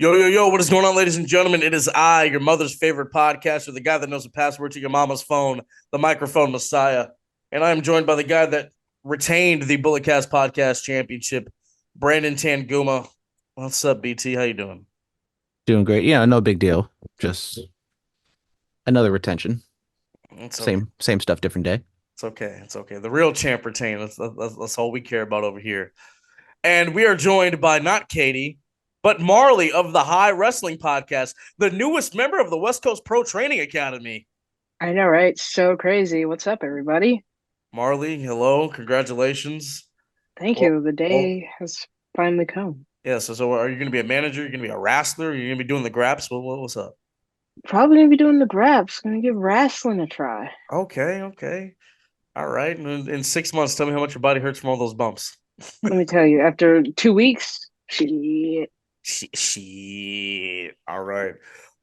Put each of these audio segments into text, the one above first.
Yo, yo, yo, what is going on, ladies and gentlemen? It is I, your mother's favorite podcaster, the guy that knows the password to your mama's phone, the microphone messiah. And I am joined by the guy that retained the Bulletcast Podcast Championship, Brandon Tanguma. What's up, BT? How you doing? Doing great. Yeah, no big deal. Just another retention. It's okay. Same stuff, different day. It's okay. It's okay. The real champ retained. That's all we care about over here. And we are joined by not Katie, but Marlee of the High Wrestling Podcast, the newest member of the West Coast Pro Training Academy. I know, right? So crazy. What's up, everybody? Marlee, hello, congratulations. Thank Well, you. The well, day has finally come. yeah. So are you going to be a manager? You're going to be a wrestler? You're going to be doing the graps? What's up? Probably gonna be doing the grabs. Gonna give wrestling a try. Okay, okay, all right. In 6 months, tell me how much your body hurts from all those bumps. Let me tell you, after 2 weeks, shit. Shit. All right.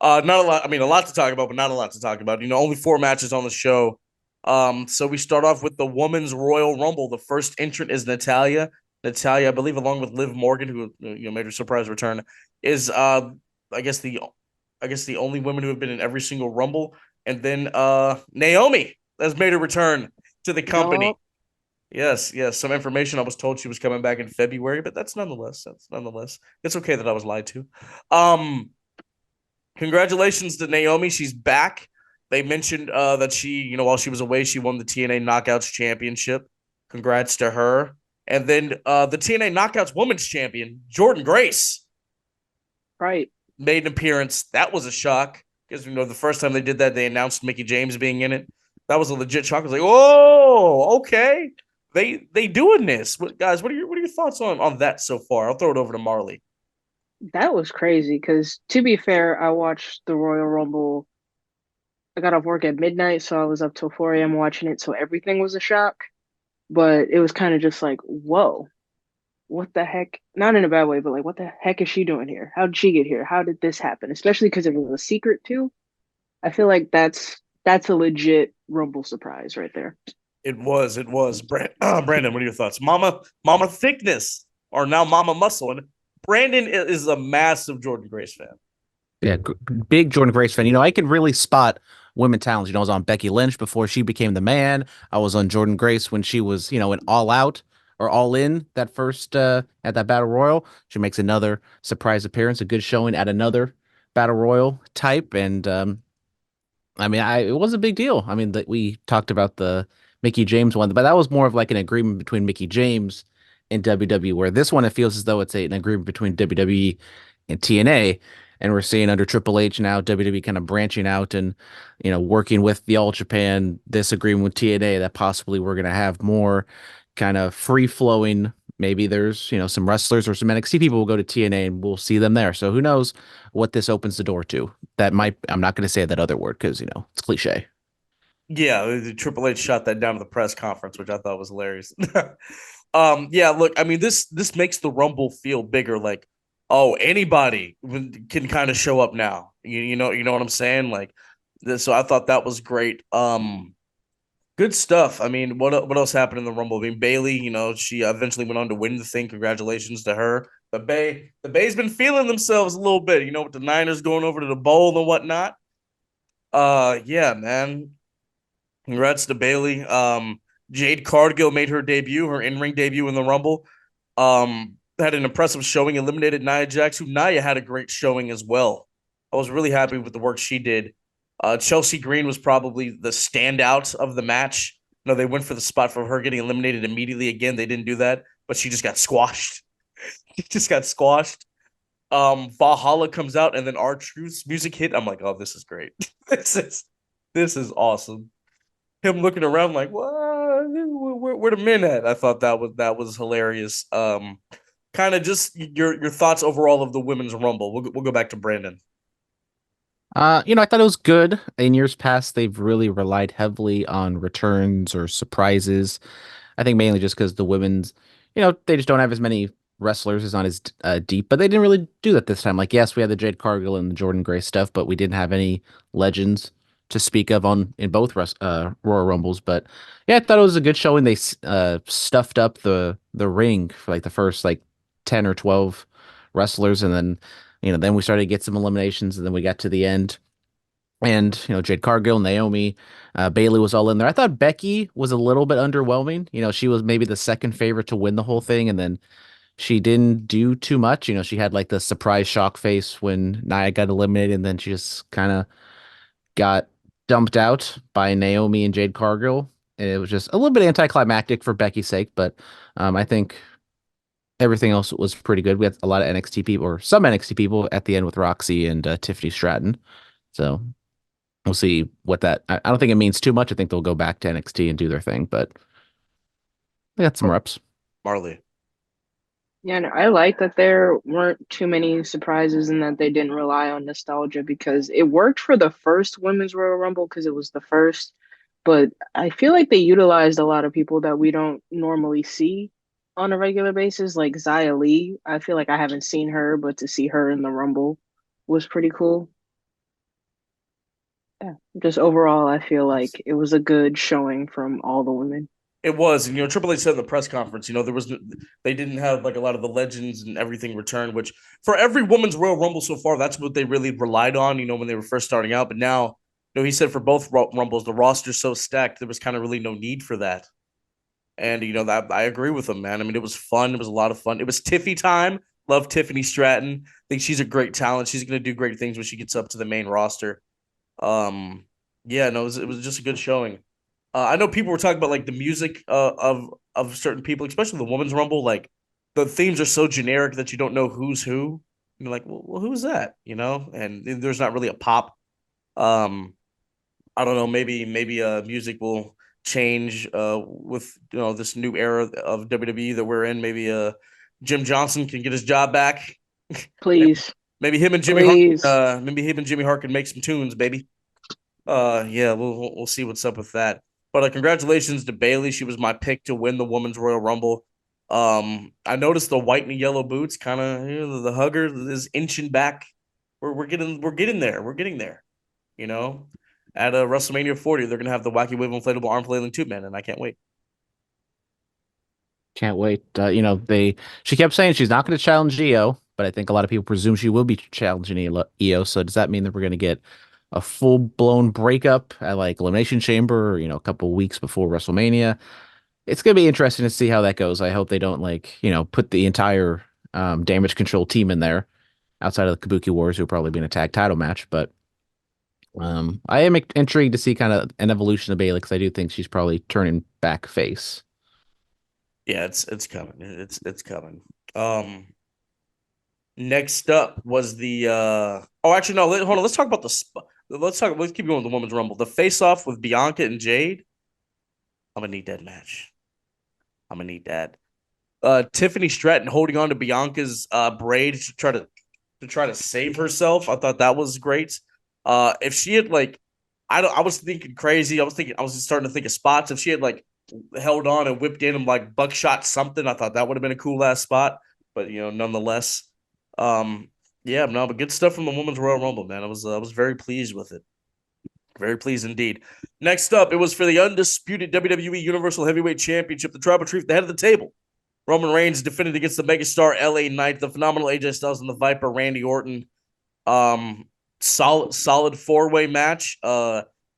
Not a lot. I mean, a lot to talk about, but not a lot to talk about. Only four matches on the show. So we start off with the Women's Royal Rumble. The first entrant is Natalia. Natalia, I believe, along with Liv Morgan, who made her surprise return, is I guess the only women who have been in every single Rumble. And then Naomi has made her return to the company. Yup. Yes, yes. Some information. I was told she was coming back in February, but that's nonetheless. It's okay that I was lied to. Um, Congratulations to Naomi. She's back. They mentioned that while she was away, she won the TNA Knockouts Championship. Congrats to her. And then the TNA Knockouts Women's Champion, Jordan Grace, Right. made an appearance. That was a shock because the first time they did that, they announced Mickie James being in it. That was a legit shock. I was like, oh, okay. They doing this. Guys, what are your thoughts on that so far? I'll throw it over to Marlee. That was crazy because to be fair, I watched the Royal Rumble. I got off work at midnight, so I was up till 4 a.m. watching it, so everything was a shock. But it was kind of just like, whoa, what the heck? Not in a bad way, but like, what the heck is she doing here? How did she get here? How did this happen? Especially because it was a secret too. I feel like that's a legit Rumble surprise right there. It was. Brandon, what are your thoughts? Mama thickness, or now Mama muscle. And Brandon is a massive Jordan Grace fan. Yeah, big Jordan Grace fan. I can really spot women talents. I was on Becky Lynch before she became the man. I was on Jordan Grace when she was, in All Out or All In that first at that Battle Royal. She makes another surprise appearance, a good showing at another Battle Royal type, and I mean, it was a big deal. I mean, that we talked about the Mickie James one, but that was more of like an agreement between Mickie James and WWE, where this one it feels as though it's an agreement between WWE and TNA. And we're seeing under Triple H now WWE kind of branching out and working with the All Japan, this agreement with TNA that possibly we're going to have more kind of free flowing. Maybe there's some wrestlers or some NXT people will go to TNA and we'll see them there. So who knows what this opens the door to? That might I'm not going to say that other word because it's cliche. Yeah, the Triple H shot that down to the press conference, which I thought was hilarious. Yeah, look, I mean, this makes the Rumble feel bigger. Like, oh, anybody can kind of show up now. You know what I'm saying? Like, so I thought that was great. Good stuff. I mean, what else happened in the Rumble? I mean, Bayley, she eventually went on to win the thing. Congratulations to her. The Bay's been feeling themselves a little bit, with the Niners going over to the bowl and whatnot. Yeah, man. Congrats to Bayley. Jade Cargill made her debut, her in-ring debut in the Rumble. Had an impressive showing, eliminated Nia Jax, who Nia had a great showing as well. I was really happy with the work she did. Chelsea Green was probably the standout of the match. They went for the spot for her getting eliminated immediately. Again, they didn't do that, but she just got squashed. She just got squashed. Valhalla comes out, and then R-Truth's music hit. I'm like, oh, this is great. This is awesome. Him looking around like, what? Where the men at? I thought that was hilarious. Kind of just your thoughts overall of the women's rumble. We'll go back to Brandon. I thought it was good. In years past, they've really relied heavily on returns or surprises. I think mainly just because the women's, they just don't have as many wrestlers. It's not as deep, but they didn't really do that this time. Like, yes, we had the Jade Cargill and the Jordan Gray stuff, but we didn't have any legends to speak of in both Royal Rumbles. But yeah, I thought it was a good showing. They stuffed up the ring for like the first like 10 or 12 wrestlers, and then Then we started to get some eliminations, and then we got to the end. And, Jade Cargill, Naomi, Bayley was all in there. I thought Becky was a little bit underwhelming. She was maybe the second favorite to win the whole thing, and then she didn't do too much. She had like the surprise shock face when Nia got eliminated, and then she just kind of got dumped out by Naomi and Jade Cargill. And it was just a little bit anticlimactic for Becky's sake, but I think everything else was pretty good. We had a lot of NXT people, or some NXT people at the end with Roxy and Tiffany Stratton. So we'll see what that. I don't think it means too much. I think they'll go back to NXT and do their thing, but they got some reps. Marlee. Yeah, no, I like that there weren't too many surprises and that they didn't rely on nostalgia because it worked for the first Women's Royal Rumble because it was the first. But I feel like they utilized a lot of people that we don't normally see on a regular basis, like Xia Li. I feel like I haven't seen her, but to see her in the Rumble was pretty cool. Yeah, just overall, I feel like it was a good showing from all the women. It was, and Triple H said in the press conference, they didn't have like a lot of the legends and everything returned, which for every women's Royal Rumble so far, that's what they really relied on, when they were first starting out. But now, he said for both Rumbles, the roster's so stacked, there was kind of really no need for that. And that I agree with him, man. I mean, it was fun. It was a lot of fun. It was Tiffy time. Love Tiffany Stratton. Think she's a great talent. She's going to do great things when she gets up to the main roster. Yeah, no, it was just a good showing. I know people were talking about like the music of certain people, especially the women's rumble. Like the themes are so generic that you don't know who's who. You're like, well, who's that? And there's not really a pop. Um, I don't know. Maybe music will change with this new era of WWE that we're in. Maybe Jim Johnson can get his job back. Please, Maybe him and Jimmy Hart. please. Maybe him and Jimmy Hart can make some tunes, baby. Yeah, we'll see what's up with that. But congratulations to Bayley. She was my pick to win the Women's Royal Rumble. I noticed the white and yellow boots, kind of the hugger is inching back. We're getting there. We're getting there. You know, at WrestleMania 40, they're gonna have the wacky wave inflatable arm flailing tube man, and I can't wait. Can't wait. She kept saying she's not going to challenge Io, but I think a lot of people presume she will be challenging Io. So does that mean that we're going to get a full blown breakup at like Elimination Chamber, or, a couple weeks before WrestleMania? It's going to be interesting to see how that goes. I hope they don't put the entire Damage Control team in there outside of the Kabuki Wars, who will probably be in a tag title match. But I am intrigued to see kind of an evolution of Bayley because I do think she's probably turning back face. Yeah, it's coming. It's coming. Next up was the oh, actually no, hold on. Let's talk about let's keep going with the women's rumble. The face off with Bianca and Jade. I'm gonna need that match. I'm gonna need that. Tiffany Stratton holding on to Bianca's braid to try to save herself. I thought that was great. If she had I was thinking crazy. I was just starting to think of spots. If she had held on and whipped in and buckshot something, I thought that would have been a cool last spot. But nonetheless, yeah, no, but good stuff from the Women's Royal Rumble, man. I was very pleased with it. Very pleased indeed. Next up, it was for the undisputed WWE Universal Heavyweight Championship, the Tribal Chief, the head of the table. Roman Reigns defended against the megastar LA Knight, the phenomenal AJ Styles, and the Viper Randy Orton. Solid four-way match.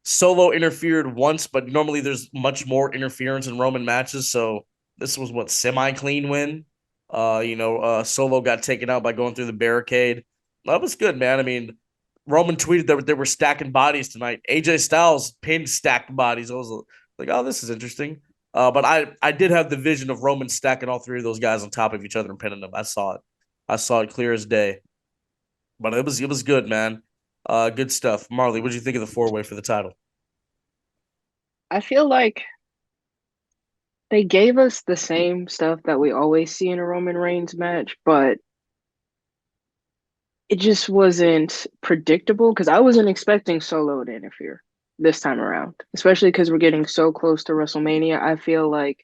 Solo interfered once, but normally there's much more interference in Roman matches, so this was what semi-clean win. Solo got taken out by going through the barricade. That was good, man. I mean, Roman tweeted that they were stacking bodies tonight. AJ Styles pinned stacked bodies. I was like, oh, this is interesting. But I did have the vision of Roman stacking all three of those guys on top of each other and pinning them. I saw it. I saw it clear as day. But it was good, man. Good stuff. Marlee, what did you think of the four-way for the title? I feel like they gave us the same stuff that we always see in a Roman Reigns match, but it just wasn't predictable because I wasn't expecting Solo to interfere this time around, especially because we're getting so close to WrestleMania. I feel like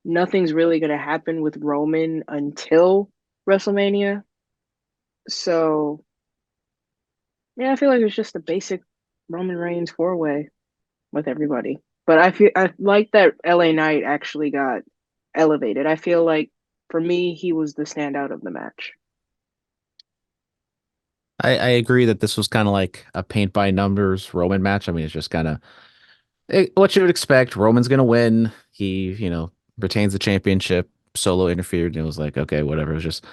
nothing's really going to happen with Roman until WrestleMania. So, yeah, I feel like it's just a basic Roman Reigns four-way with everybody. But I like that LA Knight actually got elevated. I feel like for me, he was the standout of the match. I agree that this was kind of like a paint by numbers Roman match. I mean, it's just kind of what you would expect. Roman's gonna win. He, retains the championship. Solo interfered, and it was like, okay, whatever. It was just,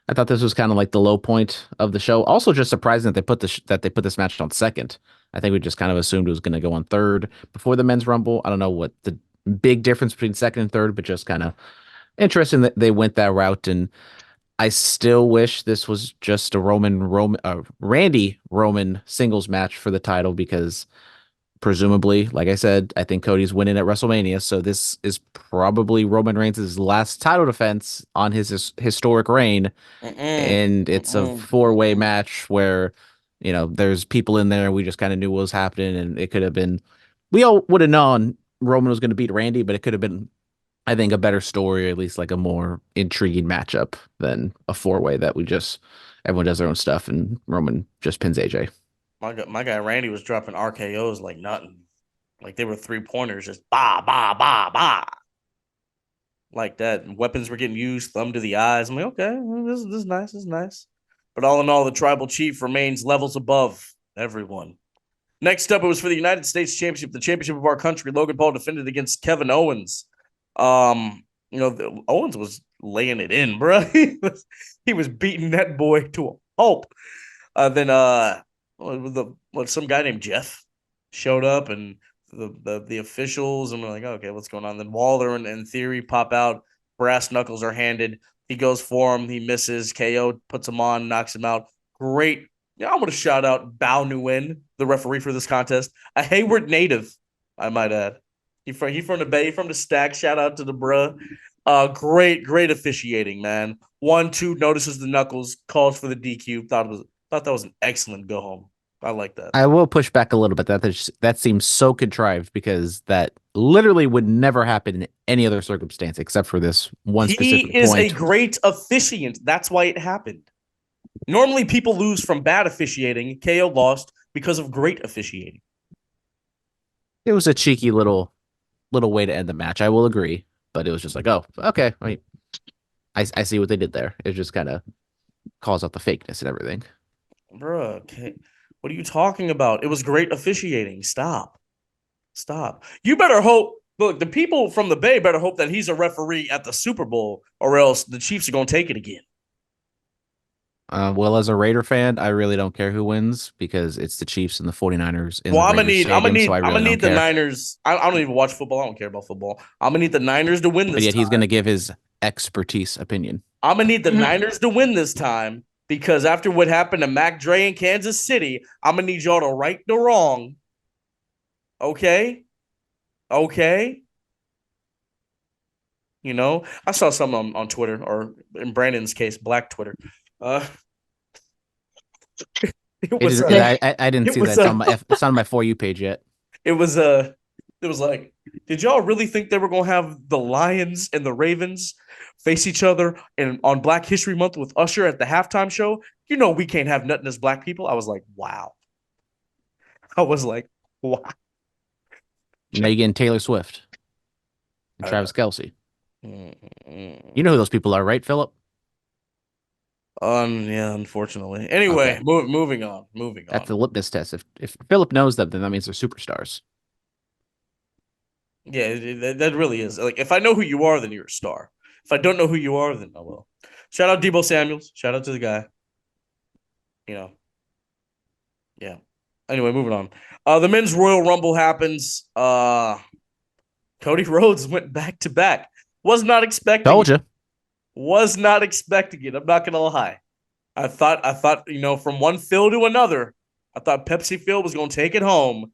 I thought this was kind of like the low point of the show. Also, just surprising that they put this match on second. I think we just kind of assumed it was going to go on third before the men's rumble. I don't know what the big difference between second and third, but just kind of interesting that they went that route. And I still wish this was just a Randy Roman singles match for the title because presumably, like I said, I think Cody's winning at WrestleMania. So this is probably Roman Reigns' last title defense on his historic reign. And it's a four-way match where, there's people in there. We just kind of knew what was happening. And it could have been, we all would have known Roman was going to beat Randy, but it could have been, I think, a better story, or at least like a more intriguing matchup than a four-way that everyone does their own stuff and Roman just pins AJ. My guy Randy was dropping RKO's like nothing. Like they were 3-pointers, just bah, bah, bah, bah. Like that. And weapons were getting used, thumb to the eyes. I'm like, okay, this is nice. This is nice. But all in all, the tribal chief remains levels above everyone. Next up, it was for the United States Championship, the championship of our country. Logan Paul defended against Kevin Owens. Owens was laying it in, bro. He was beating that boy to a pulp. Then some guy named Jeff showed up, and the officials, and we're like, okay, what's going on? Then Waller and Theory pop out. Brass knuckles are handed. He goes for him. He misses. KO puts him on, knocks him out. Great. Yeah, I'm going to shout out Bao Nguyen, the referee for this contest. A Hayward native, I might add. He from the Bay, from the stack. Shout out to the bruh. Great officiating, man. 1-2 notices the knuckles, calls for the DQ. Thought that was an excellent go home. I like that. I will push back a little bit. That seems so contrived because that literally would never happen in any other circumstance except for this one specific point. He is a great officiant. That's why it happened. Normally, people lose from bad officiating. KO lost because of great officiating. It was a cheeky little way to end the match. I will agree, but it was just like, oh, okay. I see what they did there. It just kind of calls out the fakeness and everything. Bruh, okay. What are you talking about? It was great officiating. Stop. You better hope. Look, the people from the Bay better hope that he's a referee at the Super Bowl, or else the Chiefs are going to take it again. Well, as a Raider fan, I really don't care who wins because it's the Chiefs and the 49ers. Well, I'm gonna need the Niners. I don't even watch football. I don't care about football. I'm gonna need the Niners to win this. But yet time. He's gonna give his expertise opinion. I'm gonna need the Niners to win this time because after what happened to Mac Dre in Kansas City, I'm gonna need y'all to right the wrong. Okay. I saw something on Twitter, or in Brandon's case, Black Twitter. I didn't see that. It's on my For You page yet. It was like, did y'all really think they were gonna have the Lions and the Ravens face each other on Black History Month with Usher at the halftime show? We can't have nothing as Black people. I was like, wow. Wow. Now you're getting Taylor Swift and Travis Kelce. You know who those people are, right, Phillip? Yeah, unfortunately. Anyway, okay. Moving on. That's the litmus test. If Phillip knows them, then that means they're superstars. Yeah, that really is. Like, if I know who you are, then you're a star. If I don't know who you are, then I will. Shout out Deebo Samuels. Shout out to the guy. Yeah. Anyway, moving on. The men's Royal Rumble happens. Cody Rhodes went back to back. Was not expecting. Told you. Was not expecting it. I'm not gonna lie. I thought, from one Phil to another, I thought Pepsi Phil was gonna take it home.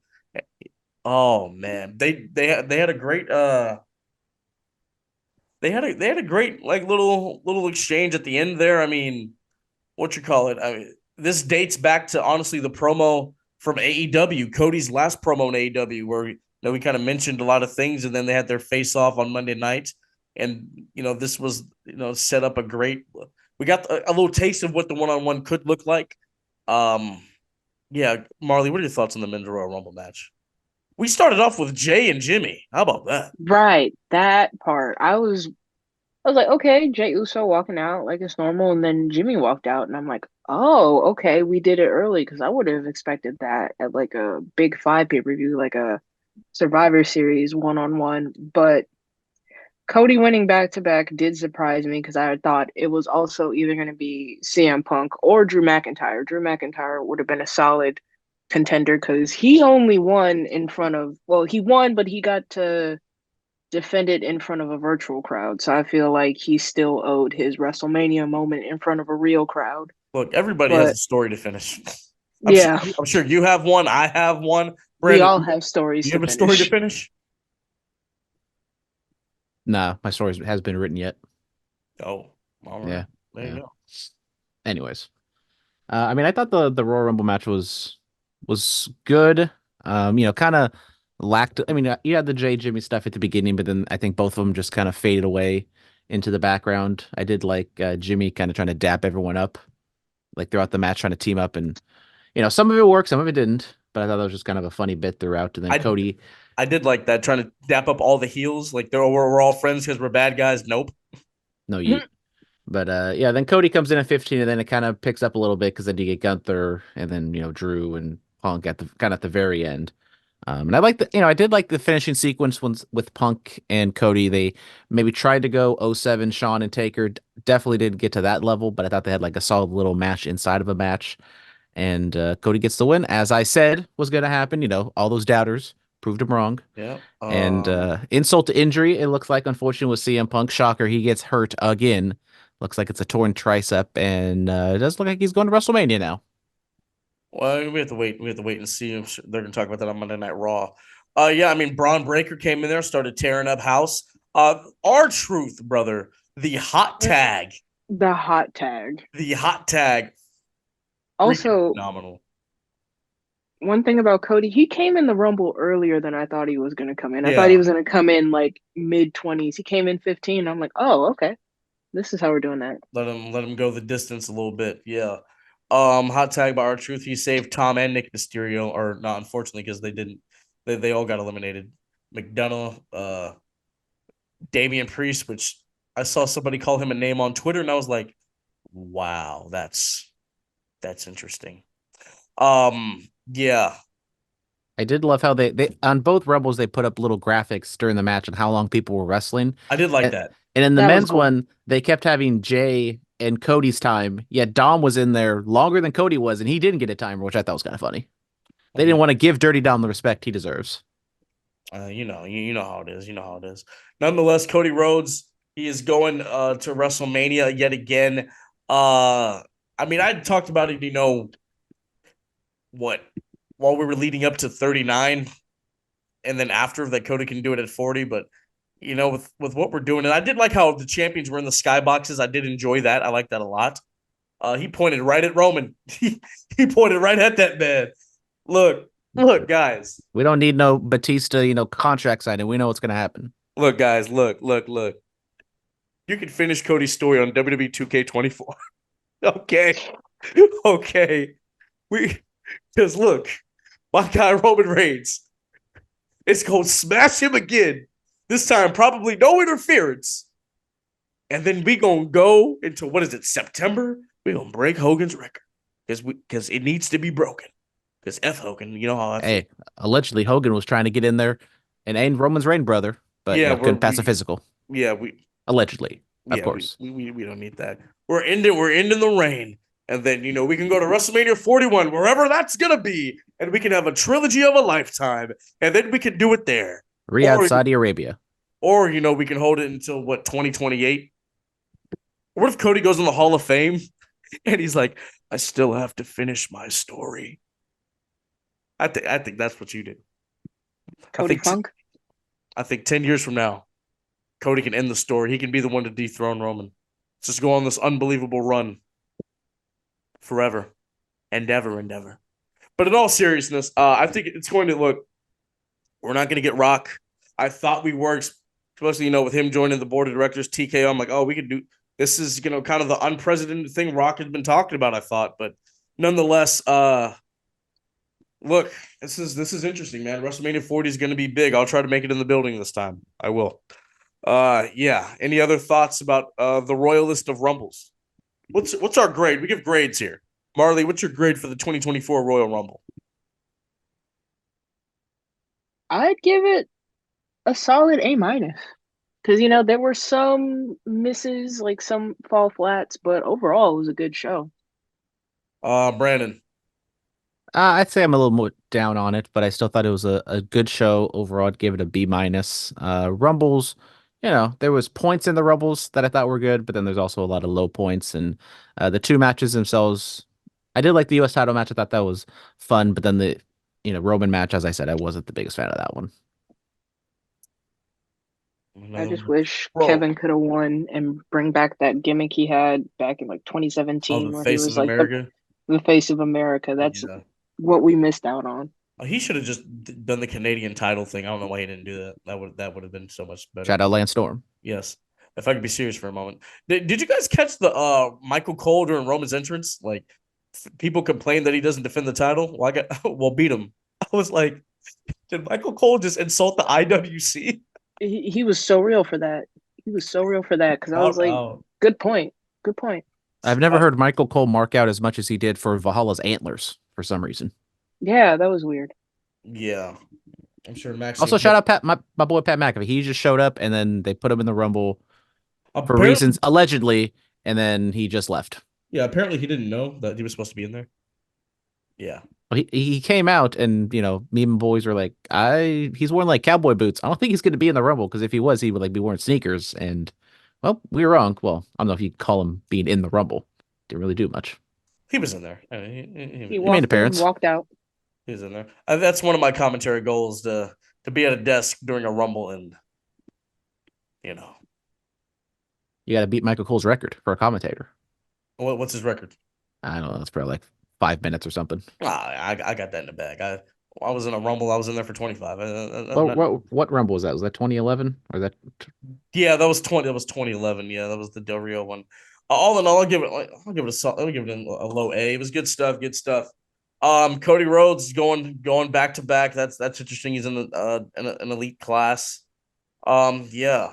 Oh man, they had a great they had a great like little exchange at the end there. I mean, what you call it? I mean, this dates back to honestly the promo from AEW, Cody's last promo in AEW, where we kind of mentioned a lot of things, and then they had their face off on Monday night. And, this was, set up a great – we got a little taste of what the one-on-one could look like. Yeah, Marlee, what are your thoughts on the men's Royal Rumble match? We started off with Jay and Jimmy. How about that? Right, that part. I was I was like, okay, Jey Uso walking out like it's normal, and then Jimmy walked out, and I'm like, oh, okay, we did it early because I would have expected that at like a big five pay-per-view, like a Survivor Series one-on-one. But Cody winning back to back did surprise me because I thought it was also either going to be CM Punk or Drew McIntyre. Drew McIntyre would have been a solid contender because he only won in front of, well, he won, but he got to defend it in front of a virtual crowd. So I feel like he still owed his WrestleMania moment in front of a real crowd. Look, everybody has a But story to finish. yeah, I'm sure you have one. I have one. we Brandon, all have stories you to have a story to finish. finish? Nah, my story has been written yet. Oh, all right. Yeah, There you yeah. go. Anyways, I mean, I thought the Royal Rumble match was good. Kind of lacked. I mean, you had the Jay Jimmy stuff at the beginning, but then I think both of them just kind of faded away into the background. I did like Jimmy kind of trying to dap everyone up, like throughout the match, trying to team up, and some of it worked, some of it didn't. But I thought that was just kind of a funny bit throughout. And then I Cody, I did like that, trying to dap up all the heels. Like we're all friends because we're bad guys. Nope. no yeet. But yeah, then Cody comes in at 15, and then it kind of picks up a little bit because then you get Gunther, and then Drew and Punk at the kind of at the very end. And I like I did like the finishing sequence ones with Punk and Cody. They maybe tried to go '07 Shawn and Taker. Definitely didn't get to that level, but I thought they had like a solid little match inside of a match. And Cody gets the win, as I said was going to happen. All those doubters proved him wrong. Yeah. And insult to injury, it looks like, unfortunately, with CM Punk. Shocker, he gets hurt again. Looks like it's a torn tricep, and it does look like he's going to WrestleMania now. Well, we have to wait. We have to wait and see if they're going to talk about that on Monday Night Raw. Yeah, I mean, Braun Breaker came in there, started tearing up house. R-Truth, brother, the hot tag, The hot tag. the hot tag, freaking Also, phenomenal. one thing about Cody, he came in the Rumble earlier than I thought he was going to come in. I thought he Yeah, was going to come in like mid 20s. He came in 15. I'm like, oh, okay. This is how we're doing that. let him go the distance a little bit. Yeah. Hot tag by R-Truth. He saved Tom and Nick Mysterio, or not, unfortunately, because they didn't. They all got eliminated. McDonough, Damian Priest, which I saw somebody call him a name on Twitter, and I was like, wow, that's interesting. Yeah, I did love how they on both Rumbles they put up little graphics during the match on how long people were wrestling. I did like And, that. and in the That was men's cool. one, they kept having Jay and Cody's time. Yet Dom was in there longer than Cody was, and he didn't get a timer, which I thought was kind of funny. They didn't want to give Dirty Dom the respect he deserves. You know how it is. You know how it is. Nonetheless, Cody Rhodes, he is going to WrestleMania yet again. I mean, I talked about it, what, while we were leading up to 39, and then after that, Cody can do it at 40. But with what we're doing, and I did like how the champions were in the skyboxes. I did enjoy that. I like that a lot. He pointed right at Roman. He pointed right at that man. Look, guys. We don't need no Batista, contract signing. We know what's going to happen. Look, guys. Look. You can finish Cody's story on WWE 2K24. Okay. Okay. Because look, my guy Roman Reigns is going to smash him again. This time, probably no interference. And then we going to go into, what is it, September? We're going to break Hogan's record. Because it needs to be broken. Because F Hogan, you know how I feel. Hey, allegedly Hogan was trying to get in there and aim Roman's Reign brother, but Yeah, couldn't pass a physical. Yeah, Allegedly, of yeah, course. we don't need that. We're ending the reign. And then, we can go to WrestleMania 41, wherever that's going to be. And we can have a trilogy of a lifetime. And then we can do it there. Riyadh, Saudi Arabia. Or, we can hold it until, 2028? What if Cody goes in the Hall of Fame and he's like, I still have to finish my story? I think that's what you do. Cody Funk. I think 10 years from now, Cody can end the story. He can be the one to dethrone Roman. Let's just go on this unbelievable run forever and ever. But in all seriousness, I think it's going to look, we're not going to get Rock. I thought we were, especially, with him joining the board of directors, TKO. I'm like, oh, we could do, this is, kind of the unprecedented thing Rock has been talking about, I thought. But nonetheless, look, this is interesting, man. WrestleMania 40 is going to be big. I'll try to make it in the building this time. I will. Yeah. Any other thoughts about the royal list of rumbles? What's our grade? We give grades here. Marlee, what's your grade for the 2024 Royal Rumble? I'd give it a solid A minus. Because, there were some misses, like some fall flats, but overall it was a good show. Brandon. I'd say I'm a little more down on it, but I still thought it was a good show overall. I'd give it a B minus. Rumbles, there was points in the Rumbles that I thought were good, but then there's also a lot of low points. And the two matches themselves, I did like the U.S. title match. I thought that was fun, but then the Roman match, as I said, I wasn't the biggest fan of that one. I Another just one. wish Bro, Kevin could have won and bring back that gimmick he had back in like oh, 2017 the where he face of was like the, America. the face of America. That's Yeah. what we missed out on. He should have just done the Canadian title thing. I don't know why he didn't do that. That would have been so much better. Shout out Lance Storm. Yes. If I could be serious for a moment. Did you guys catch the Michael Cole during Roman's entrance? Like people complain that he doesn't defend the title. Well, well beat him. I was like, did Michael Cole just insult the IWC? He was so real for that. He was so real for that because I was Shout like, out. good point. Good point. I've never Uh, heard Michael Cole mark out as much as he did for Valhalla's antlers for some reason. Yeah, that was weird. yeah. I'm sure Also, Maxine. shout out my boy Pat McAfee. He just showed up and then they put him in the Rumble for Apparently, reasons allegedly, and then he just left. yeah. Apparently, he didn't know that he was supposed to be in there. Yeah. He came out and me and boys were like, he's wearing like cowboy boots. I don't think he's going to be in the Rumble because if he was, he would like be wearing sneakers. And well, we were wrong. Well, I don't know if you call him being in the Rumble. Didn't really do much. He was in there. He He made an walked in, appearance. walked out. He was in there. That's one of my commentary goals to be at a desk during a rumble and you know You got to beat Michael Cole's record for a commentator. what's his record? I don't know. It's probably like 5 minutes or something. I got that in the bag. I was in a rumble. I was in there for 25. What Rumble was that? Was that 2011 or that? Yeah, that was 20. That was 2011. Yeah, that was the Del Rio one. All in all, I'll give it I'll give it a low A. It was good stuff. Good stuff. Cody Rhodes going back to back. That's interesting. He's in an elite class. Yeah.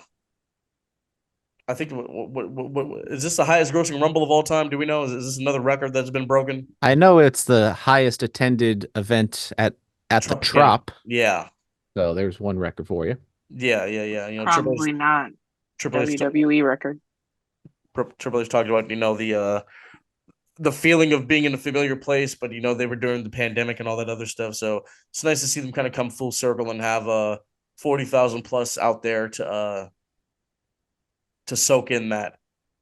I think what is this the highest grossing Rumble of all time? Do we know? Is this another record that's been broken? I know it's the highest attended event at the Yeah, Trop. yeah, So there's one record for you. yeah. Probably not Triple H, WWE record. Triple H talked about the feeling of being in a familiar place, but they were during the pandemic and all that other stuff. So it's nice to see them kind of come full circle and have 40,000 plus out there to soak in that.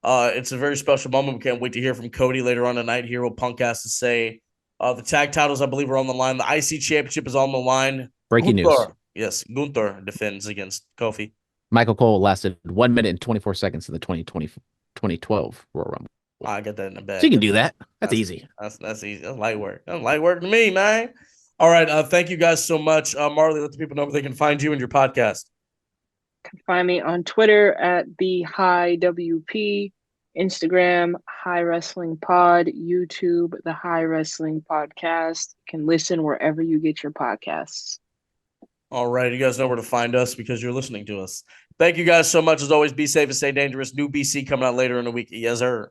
It's a very special moment. We can't wait to hear from Cody later on tonight. Hear what Punk has to say. The tag titles, I believe, are on the line. The IC Championship is on the line. Breaking news. Yes, Gunther defends against Kofi. Michael Cole lasted 1 minute and 24 seconds in the 2012 Royal Rumble. I got that in the bag. So you can do that. That's easy. That's easy. That's light work. That's light work to me, man. All right. Thank you guys so much. Marlee, let the people know where they can find you and your podcast. Can find me on Twitter at the High WP, Instagram High Wrestling Pod, YouTube the High Wrestling Podcast. You can listen wherever you get your podcasts. All right. You guys know where to find us because you're listening to us. Thank you guys so much. As always, be safe and stay dangerous. New BC coming out later in the week. Yes, sir.